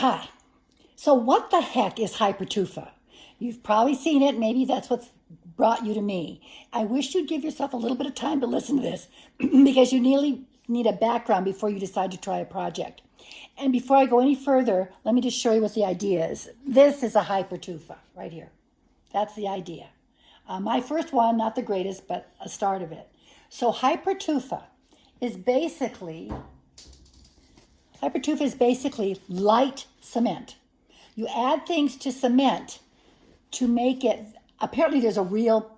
Hi. So what the heck is Hypertufa? You've probably seen it. Maybe that's what's brought you to me. I wish you'd give yourself a little bit of time to listen to this because you nearly need a background before you decide to try a project. And before I go any further, let me just show you what the idea is. This is a Hypertufa right here. That's the idea. My first one, not the greatest, but a start of it. So Hypertufa is basically light cement. You add things to cement to make it, apparently there's a real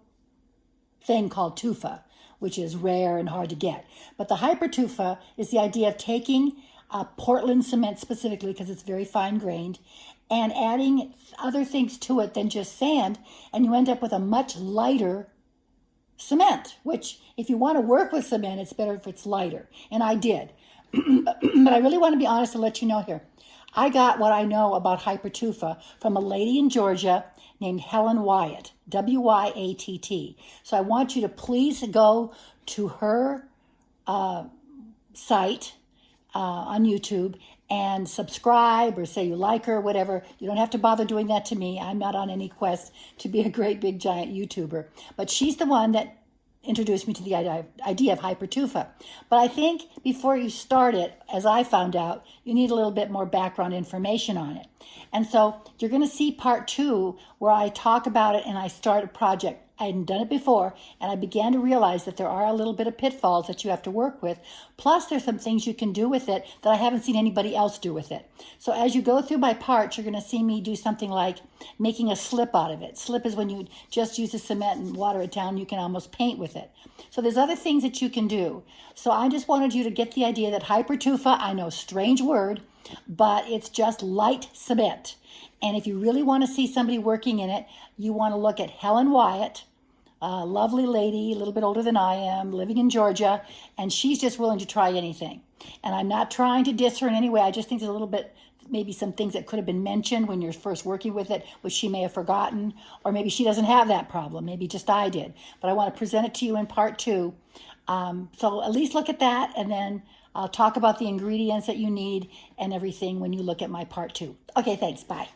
thing called tufa, which is rare and hard to get. But the Hypertufa is the idea of taking Portland cement specifically, because it's very fine grained, and adding other things to it than just sand, and you end up with a much lighter cement, which if you want to work with cement, it's better if it's lighter. And I did. But I really want to be honest and let you know here. I got what I know about Hypertufa from a lady in Georgia named Helen Wyatt, W-Y-A-T-T. So I want you to please go to her site on YouTube and subscribe or say you like her, whatever. You don't have to bother doing that to me. I'm not on any quest to be a great big giant YouTuber. But she's the one that introduced me to the idea of Hypertufa. But I think before you start it, as I found out, you need a little bit more background information on it. And so you're going to see part 2 where I talk about it and I start a project. I hadn't done it before, and I began to realize that there are a little bit of pitfalls that you have to work with. Plus, there's some things you can do with it that I haven't seen anybody else do with it. So as you go through my parts, you're going to see me do something like making a slip out of it. Slip is when you just use the cement and water it down. You can almost paint with it. So there's other things that you can do. So I just wanted you to get the idea that Hypertufa, I know, strange word, but it's just light cement. And if you really want to see somebody working in it, you want to look at Helen Wyatt, a lovely lady, a little bit older than I am, living in Georgia, and she's just willing to try anything. And I'm not trying to diss her in any way. I just think there's a little bit, maybe some things that could have been mentioned when you're first working with it, which she may have forgotten, or maybe she doesn't have that problem. Maybe just I did. But I want to present it to you in part 2. So at least look at that, and then I'll talk about the ingredients that you need and everything when you look at my part 2. Okay, thanks. Bye.